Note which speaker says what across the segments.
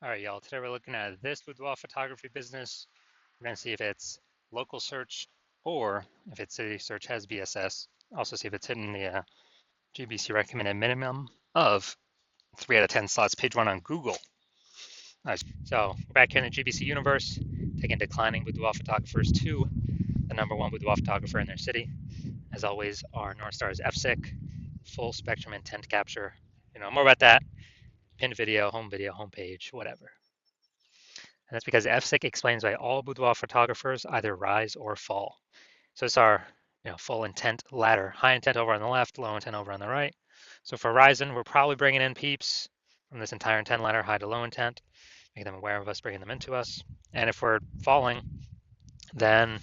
Speaker 1: All right, y'all. Today we're looking at this boudoir photography business. We're going to see if it's local search or if its city search has BSS. Also see if it's hitting the GBC recommended minimum of 3 out of 10 slots, page 1 on Google. Nice. So we're back here in the GBC universe, taking declining boudoir photographers to the #1 boudoir photographer in their city. As always, our North Star is FSIC, full spectrum intent capture. More about that, pinned video, homepage, whatever. And that's because FSIC explains why all boudoir photographers either rise or fall. So it's our full intent ladder, high intent over on the left, low intent over on the right. So for rising, we're probably bringing in peeps from this entire intent ladder, high to low intent, making them aware of us, bringing them into us. And if we're falling, then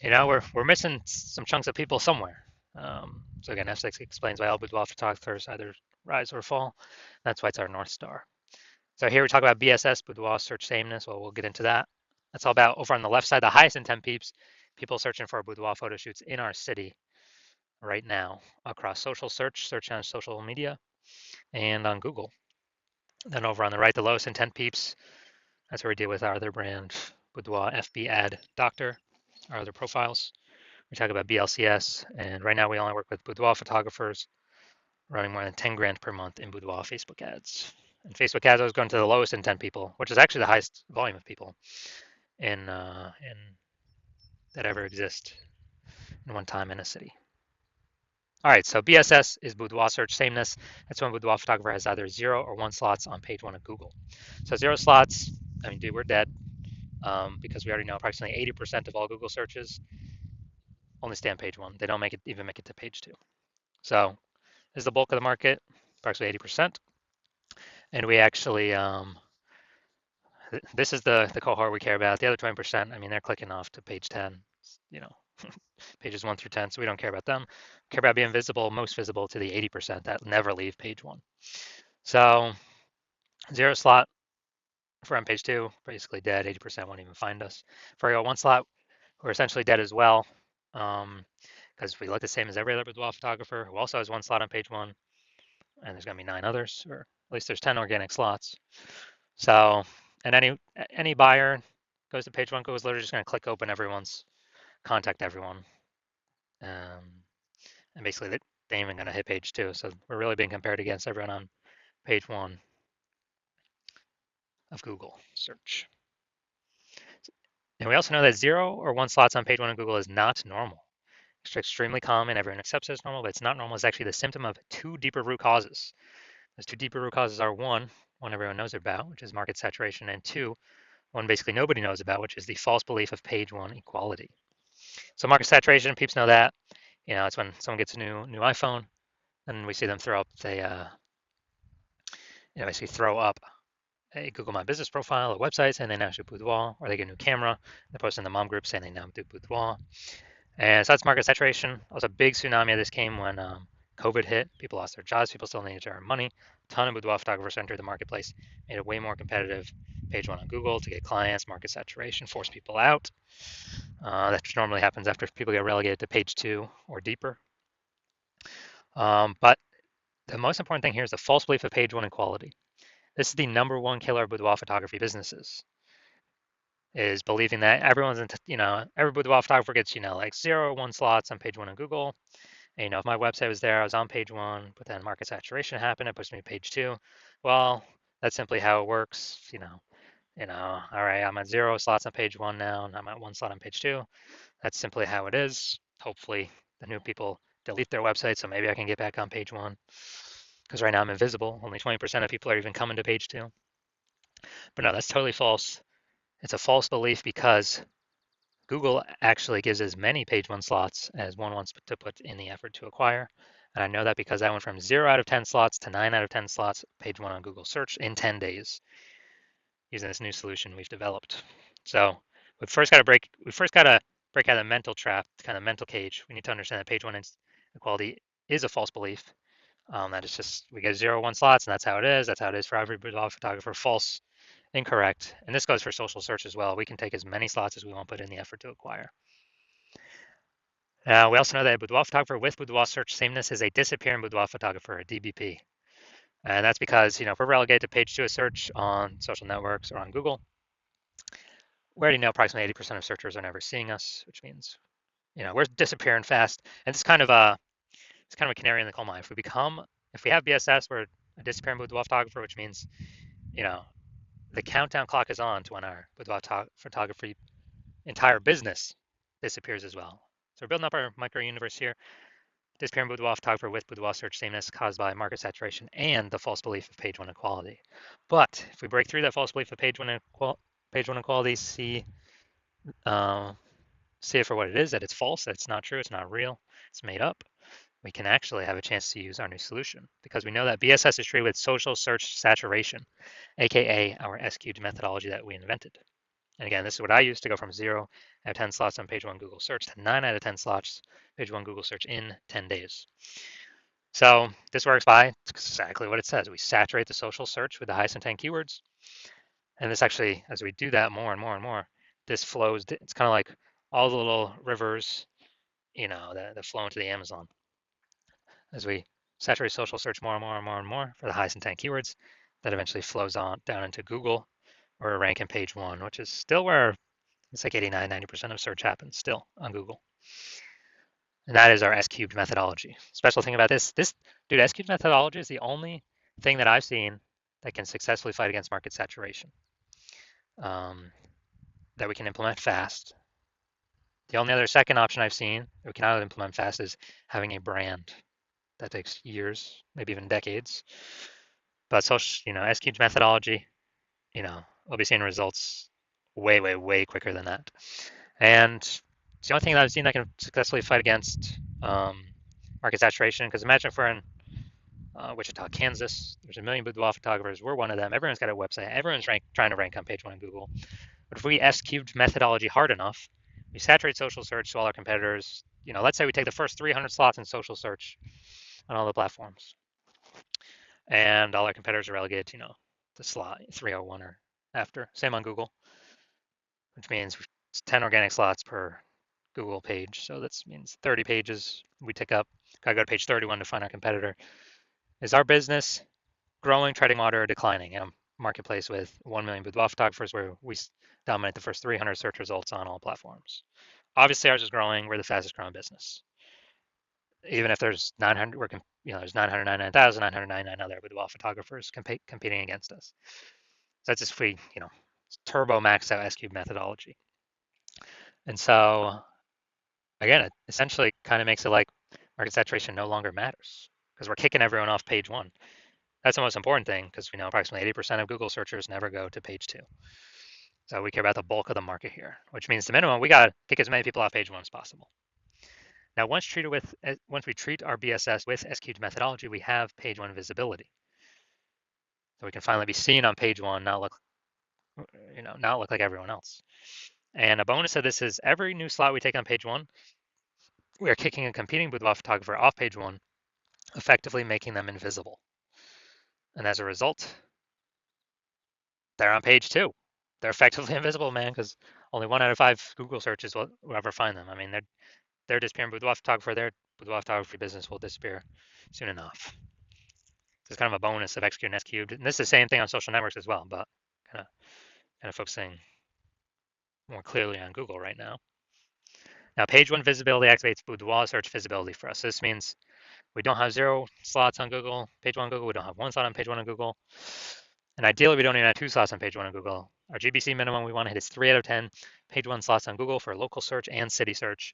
Speaker 1: we're missing some chunks of people somewhere. So again, F6 explains why all boudoir photographers either rise or fall. That's why it's our North Star. So here we talk about BSS, boudoir search sameness. Well, we'll get into that. That's all about over on the left side, the highest intent peeps, people searching for boudoir photo shoots in our city right now across social search on social media, and on Google. Then over on the right, the lowest intent peeps, that's where we deal with our other brand, Boudoir FB Ad Doctor, our other profiles. We talk about BLCS, and right now we only work with boudoir photographers running more than 10 grand per month in boudoir Facebook ads. And Facebook ads, I was going to the lowest intent people, which is actually the highest volume of people in that ever exist in one time in a city. All right, so BSS is boudoir search sameness. That's when boudoir photographer has either 0 or 1 slots on page 1 of Google. So 0 slots, I mean, dude, we're dead because we already know approximately 80% of all Google searches only stay on page 1. They don't even make it to page 2. So this is the bulk of the market, approximately 80%. And we actually, this is the cohort we care about. The other 20%, I mean, they're clicking off to page 10, pages 1 through 10, so we don't care about them. We care about being visible, most visible to the 80% that never leave page 1. So 0 slot, if we're on page 2, basically dead, 80% won't even find us. For our 1 slot, we're essentially dead as well, because we look the same as every other boudoir photographer who also has 1 slot on page 1, and there's going to be 9 others, or at least there's 10 organic slots. So, and any buyer goes to page 1, goes literally just going to click open everyone's, contact everyone, and basically they ain't even going to hit page 2. So we're really being compared against everyone on page 1 of Google search. And we also know that 0 or 1 slots on page 1 of Google is not normal. It's extremely common. Everyone accepts it as normal, but it's not normal. It's actually the symptom of 2 deeper root causes. Those 2 deeper root causes are one everyone knows about, which is market saturation, and 2, one basically nobody knows about, which is the false belief of page 1 equality. So market saturation, peeps know that. It's when someone gets a new iPhone, and we see them throw up basically throw up a Google My Business profile, a website saying they now shoot boudoir, or they get a new camera, they post in the mom group saying they now do boudoir. And so that's market saturation. Also, a big tsunami of this came when COVID hit. People lost their jobs. People still needed to earn money. A ton of boudoir photographers entered the marketplace, made it way more competitive. Page 1 on Google to get clients, market saturation, force people out. That normally happens after people get relegated to page 2 or deeper. But the most important thing here is the false belief of page 1 equality. This is the #1 killer of boudoir photography businesses, is believing that every boudoir photographer gets, like 0 or 1 slots on page 1 on Google. And, if my website was there, I was on page 1, but then market saturation happened, it pushed me to page 2. Well, that's simply how it works. All right, I'm at 0 slots on page 1 now, and I'm at 1 slot on page 2. That's simply how it is. Hopefully the new people delete their website, so maybe I can get back on page 1. Because right now I'm invisible. Only 20% of people are even coming to page 2. But no, that's totally false. It's a false belief because Google actually gives as many page 1 slots as one wants to put in the effort to acquire. And I know that because I went from 0 out of 10 slots to 9 out of 10 slots page 1 on Google search in 10 days using this new solution we've developed. So we first got to break out of the mental trap, kind of mental cage. We need to understand that page 1 equality is a false belief. That is just, we get 0, 1 slots, and that's how it is. That's how it is for every boudoir photographer. False, incorrect. And this goes for social search as well. We can take as many slots as we want, put in the effort to acquire. We also know that a boudoir photographer with boudoir search sameness is a disappearing boudoir photographer, a DBP. And that's because, if we're relegated to page two of search on social networks or on Google, we already know approximately 80% of searchers are never seeing us, which means, we're disappearing fast. And it's kind of a canary in the coal mine. If we have BSS, we're a disappearing boudoir photographer, which means, you know, the countdown clock is on to when our boudoir photography entire business disappears as well. So we're building up our micro universe here. Disappearing boudoir photographer with boudoir search sameness caused by market saturation and the false belief of page one equality. But if we break through that false belief of page one equality, uh, see it for what it is, that it's false, that it's not true, it's not real, it's made up, we can actually have a chance to use our new solution because we know that BSS is treated with social search saturation, aka our S-cubed methodology that we invented. And again, this is what I use to go from 0 out of 10 slots on page one Google search to 9 out of 10 slots page one Google search in 10 days. So this works by exactly what it says. We saturate the social search with the highest intent keywords. And this actually, as we do that more and more and more, this flows. It's kind of like all the little rivers, that flow into the Amazon. As we saturate social search more and more and more and more for the highest intent keywords, that eventually flows on down into Google, where we rank in page one, which is still where it's like 89, 90% of search happens still on Google. And that is our S cubed methodology. Special thing about this dude, S cubed methodology is the only thing that I've seen that can successfully fight against market saturation, um, that we can implement fast. The only other second option I've seen that we cannot implement fast is having a brand. That takes years, maybe even decades. But social, S cubed methodology, we'll be seeing results way, way, way quicker than that. And it's the only thing that I've seen that can successfully fight against market saturation. Because imagine if we're in Wichita, Kansas, there's a million boudoir photographers. We're one of them. Everyone's got a website. Everyone's trying to rank on page one in Google. But if we S cubed methodology hard enough, we saturate social search to all our competitors. Let's say we take the first 300 slots in social search on all the platforms, and all our competitors are relegated to, the slot 301 or after. Same on Google, which means 10 organic slots per Google page. So that means 30 pages we tick up. Gotta go to page 31 to find our competitor. Is our business growing, treading water, or declining in a marketplace with 1 million boudoir photographers where we dominate the first 300 search results on all platforms? Obviously, ours is growing. We're the fastest growing business. Even if there's 900, there's 999,999 other boudoir photographers competing against us. So that's just if we, turbo max out S-cube methodology. And so again, it essentially kind of makes it like market saturation no longer matters because we're kicking everyone off page one. That's the most important thing because we know approximately 80% of Google searchers never go to page two. So we care about the bulk of the market here, which means the minimum we got to kick as many people off page one as possible. Now, once we treat our BSS with S-cubed methodology, we have page one visibility. So we can finally be seen on page one, not look like everyone else. And a bonus of this is every new slot we take on page one, we are kicking a competing boudoir photographer off page one, effectively making them invisible. And as a result, they're on page two. They're effectively invisible, man, because only 1 out of 5 Google searches will ever find them. I mean, they're disappearing boudoir photographer. Their boudoir photography business will disappear soon enough. It's kind of a bonus of X cubed and S cubed. And this is the same thing on social networks as well, but kind of focusing more clearly on Google right now. Now, page one visibility activates boudoir search visibility for us. This means we don't have 0 slots on Google, page one on Google. We don't have 1 slot on page one on Google. And ideally, we don't even have 2 slots on page one on Google. Our GBC minimum we want to hit is 3 out of 10 page one slots on Google for local search and city search.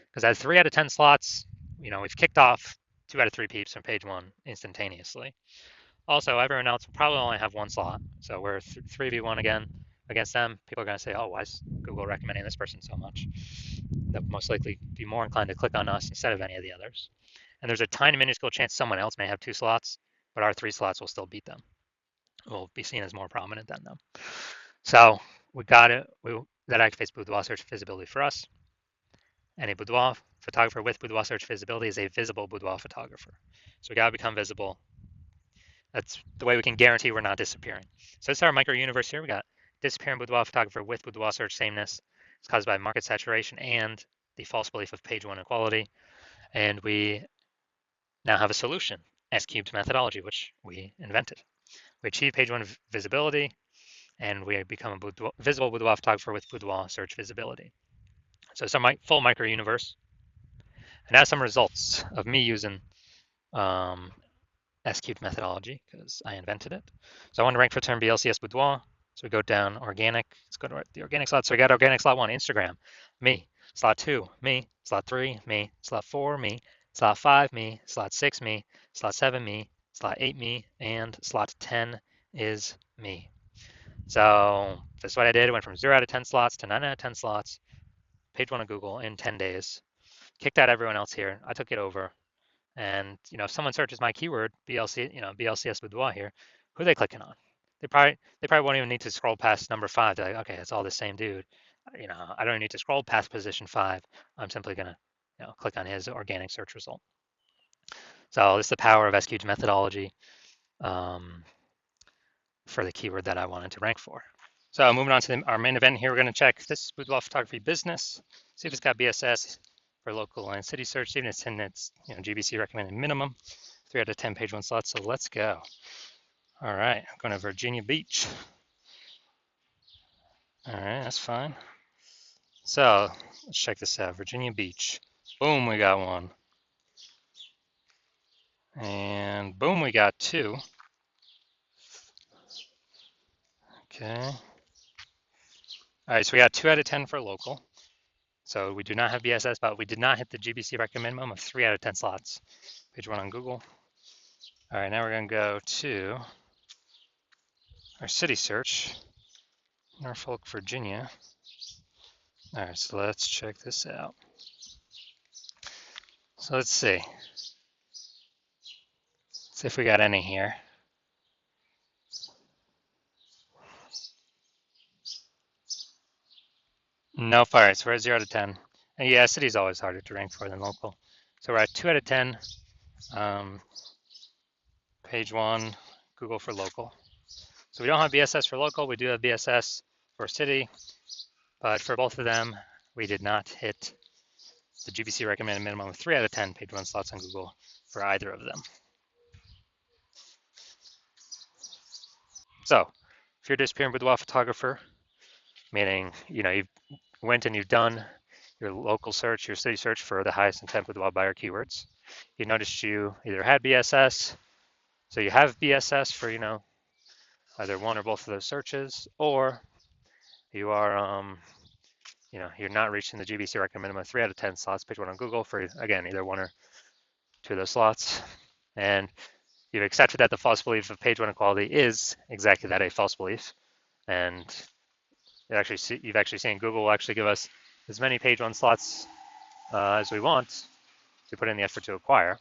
Speaker 1: Because at 3 out of 10 slots, we've kicked off 2 out of 3 peeps from page one instantaneously. Also, everyone else will probably only have 1 slot. So we're 3v1 again against them. People are going to say, oh, why is Google recommending this person so much? They'll most likely be more inclined to click on us instead of any of the others. And there's a tiny minuscule chance someone else may have 2 slots, but our 3 slots will still beat them. We'll be seen as more prominent than them. So we got it. That activates boudoir search visibility for us. And a boudoir photographer with boudoir search visibility is a visible boudoir photographer. So we got to become visible. That's the way we can guarantee we're not disappearing. So this is our micro universe here. We got disappearing boudoir photographer with boudoir search sameness. It's caused by market saturation and the false belief of page one equality. And we now have a solution. S cubed methodology, which we invented. We achieve page one visibility, and we become a visible boudoir photographer with boudoir search visibility. So some full micro universe. And now some results of me using um, S-cubed methodology because I invented it. So I want to rank for term BLCS boudoir. So we go down organic. Let's go to the organic slot. So we got organic slot 1, Instagram, me. Slot 2, me. Slot 3, me. Slot 4, me. Slot 5, me. Slot 6, me. Slot 7, me. Slot 8, me. And slot 10 is me. So this is what I did. I went from 0 out of 10 slots to 9 out of 10 slots. Page 1 of Google in 10 days. Kicked out everyone else here. I took it over. And if someone searches my keyword BLC, BLCS boudoir here, who are they clicking on? They probably won't even need to scroll past number 5. They're like, okay, it's all the same dude. I don't need to scroll past position 5. I'm simply gonna click on his organic search result. So this is the power of SQ's methodology for the keyword that I wanted to rank for. So moving on to our main event here, we're going to check this boudoir photography business, see if it's got BSS for local and city search, even if it's in its GBC recommended minimum, 3 out of 10 page 1 slots. So let's go. All right, I'm going to Virginia Beach. All right, that's fine. So let's check this out. Virginia Beach. Boom, we got one. And boom, we got 2. Okay. All right, so we got 2 out of 10 for local. So we do not have BSS, but we did not hit the GBC recommend minimum of 3 out of 10 slots. Page 1 on Google. All right, now we're going to go to our city search, Norfolk, Virginia. All right, so let's check this out. So let's see. Let's see if we got any here. No, all right, so we're at 0 out of 10. And yeah, city's always harder to rank for than local. So we're at 2 out of 10. Page 1, Google for local. So we don't have BSS for local. We do have BSS for city. But for both of them, we did not hit the GBC recommended minimum of 3 out of 10 page 1 slots on Google for either of them. So if you're a disappearing boudoir photographer, meaning you went and you've done your local search, your city search for the highest intent boudoir buyer keywords, you noticed you either had BSS, so you have BSS for either one or both of those searches, or you are you're not reaching the GBC recommended minimum of 3 out of 10 slots page 1 on Google for again either 1 or 2 of those slots, and you've accepted that the false belief of page 1 equality is exactly that, a false belief, and you've actually seen Google will actually give us as many page 1 slots as we want to put in the effort to acquire.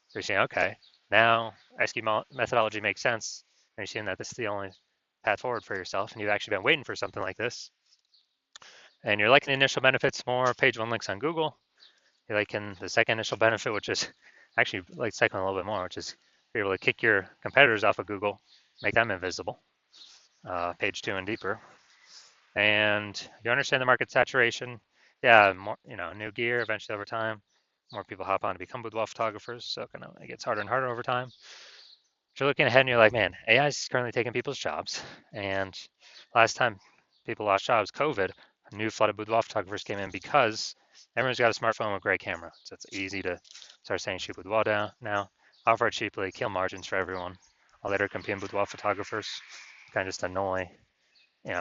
Speaker 1: So you're saying, okay, now SQ methodology makes sense, and you're seeing that this is the only path forward for yourself, and you've actually been waiting for something like this. And you're liking the initial benefits more, page 1 links on Google. You're liking the second initial benefit, which is actually like second a little bit more, which is you're able to kick your competitors off of Google, make them invisible, page 2 and deeper. And you understand the market saturation. Yeah, more, new gear eventually over time. More people hop on to become boudoir photographers, so it gets harder and harder over time. But you're looking ahead and you're like, man, AI is currently taking people's jobs. And last time people lost jobs, COVID, a new flood of boudoir photographers came in because everyone's got a smartphone with a great camera. So it's easy to start saying shoot boudoir down now, offer it cheaply, kill margins for everyone. I'll later compete in boudoir photographers, kind of just annoy,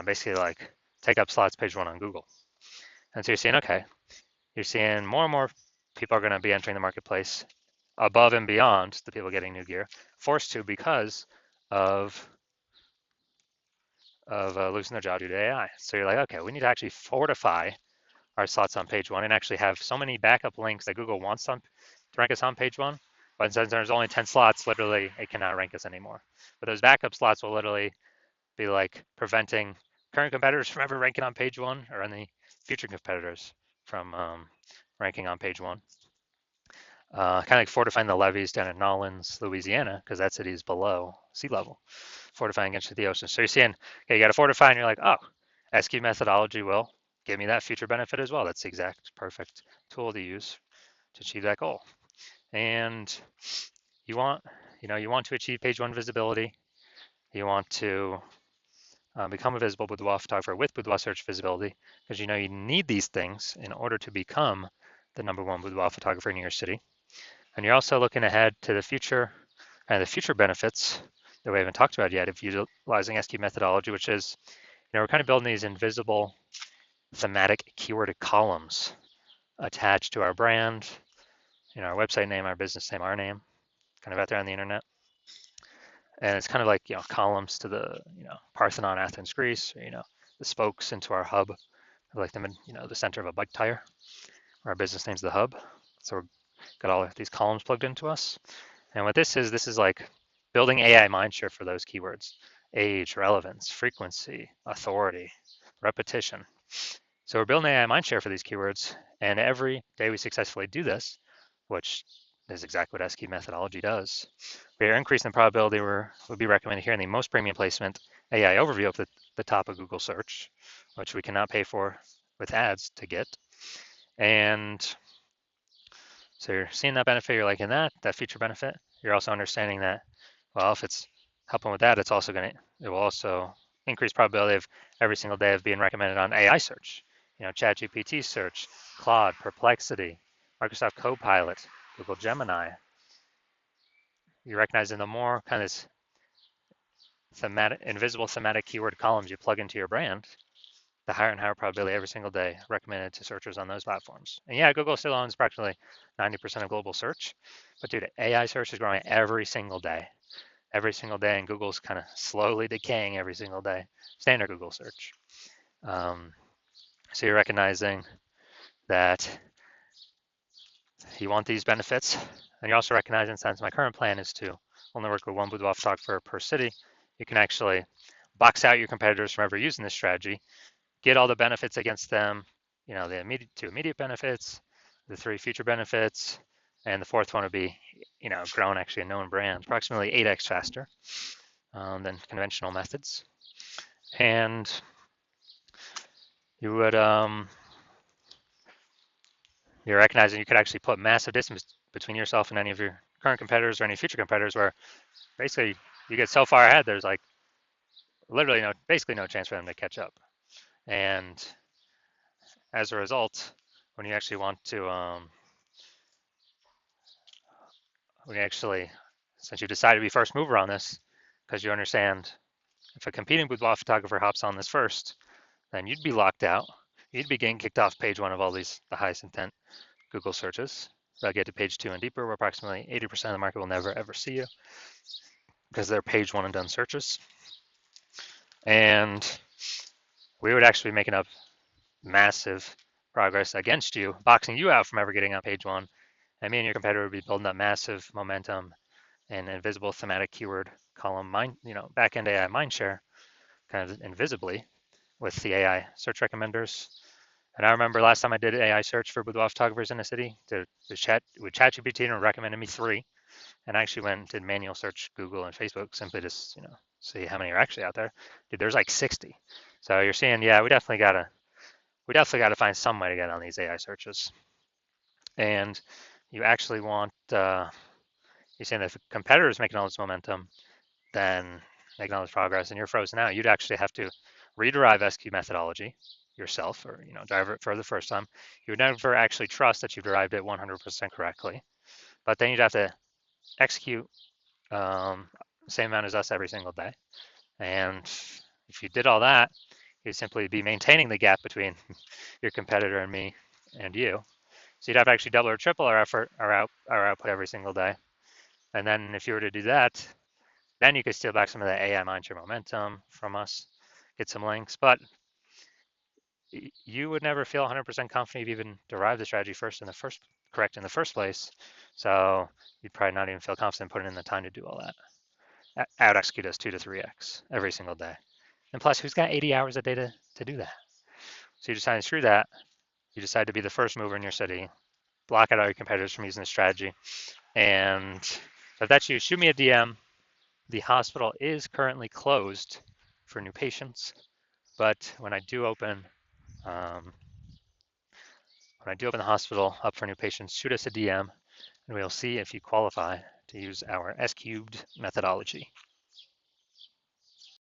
Speaker 1: basically like take up slots page 1 on Google. And so you're seeing, okay, you're seeing more and more people are going to be entering the marketplace above and beyond the people getting new gear, forced to because of losing their job due to AI. So you're like, okay, we need to actually fortify our slots on page 1 and actually have so many backup links that Google wants to rank us on page 1. But since there's only 10 slots, literally, it cannot rank us anymore. But those backup slots will literally be like preventing current competitors from ever ranking on page 1 or any future competitors from ranking on page 1. Kind of like fortifying the levees down in Nolens, Louisiana, because that city is below sea level, fortifying against the ocean. So you're seeing, okay, you got to fortify, and you're like, oh, SQ methodology will give me that future benefit as well. That's the exact perfect tool to use to achieve that goal. And you want you want to achieve page one visibility. You want to become a visible boudoir photographer with boudoir search visibility, because you need these things in order to become the #1 boudoir photographer in your city. And you're also looking ahead to the future and the future benefits that we haven't talked about yet of utilizing SQ methodology, which is, we're kind of building these invisible thematic keyword columns attached to our brand, our website name, our business name, our name, kind of out there on the internet. And it's kind of like, columns to the, Parthenon, Athens, Greece, or, the spokes into our hub, like them in, the center of a bike tire, where our business name's the hub. So we've got all of these columns plugged into us. And what this is like building AI mindshare for those keywords: age, relevance, frequency, authority, repetition. So we're building AI mindshare for these keywords, and every day we successfully do this, which is exactly what SQ methodology does, we are increasing the probability we'll be recommended here in the most premium placement AI overview up at the top of Google search, which we cannot pay for with ads to get. And so you're seeing that benefit, you're liking that feature benefit. You're also understanding that, well, if it's helping with that, it will also increase probability of every single day of being recommended on AI search, ChatGPT search, Claude, Perplexity, Microsoft Copilot, Google Gemini. You're recognizing the more kind of this invisible thematic keyword columns you plug into your brand, the higher and higher probability every single day recommended to searchers on those platforms. And yeah, Google still owns practically 90% of global search, but dude, AI search is growing every single day, and Google's kind of slowly decaying every single day. Standard Google search. So you're recognizing that you want these benefits, and you're also recognizing, since my current plan is to only work with one boudoir photographer per city, you can actually box out your competitors from ever using this strategy, get all the benefits against them, the two immediate benefits, the 3 future benefits, and the 4th one would be, grown actually a known brand, approximately 8x faster than conventional methods. And you would, you're recognizing you could actually put massive distance between yourself and any of your current competitors or any future competitors, where basically you get so far ahead, there's like literally basically no chance for them to catch up. And as a result, when you actually want to, since you decided to be first mover on this, because you understand if a competing boudoir photographer hops on this first, then you'd be locked out. You'd be getting kicked off page 1 of all the highest intent Google searches. They'll get to page 2 and deeper, where approximately 80% of the market will never ever see you because they're page 1 and done searches. And we would actually be making up massive progress against you, boxing you out from ever getting on page 1. And me and your competitor would be building up massive momentum and invisible thematic keyword column back-end AI mindshare, kind of invisibly, with the AI search recommenders. And I remember last time I did AI search for boudoir photographers in a city, with ChatGPT and recommended me 3, and I actually went and did manual search Google and Facebook simply to see how many are actually out there. Dude, there's like 60. So you're seeing, yeah, we definitely gotta find some way to get on these AI searches. And you actually want, you're saying that if a competitor is making all this momentum, then making all this progress, and you're frozen out, you'd actually have to rederive SQ methodology yourself, or drive it for the first time. You would never actually trust that you've derived it 100% correctly, but then you'd have to execute same amount as us every single day. And if you did all that, you'd simply be maintaining the gap between your competitor and me and you. So you'd have to actually double or triple our effort, our output every single day. And then if you were to do that, then you could steal back some of the AI mindshare momentum from us, get some links, but you would never feel 100% confident you've even derived the strategy correct in the first place. So you'd probably not even feel confident putting in the time to do all that. Out execute us 2 to 3x every single day. And plus, who's got 80 hours a day to do that? So you decide to screw that. You decide to be the first mover in your city, block out all your competitors from using the strategy. And if that's you, shoot me a DM. The hospital is currently closed for new patients, but when I do open the hospital up for new patients, shoot us a DM, and we'll see if you qualify to use our S cubed methodology.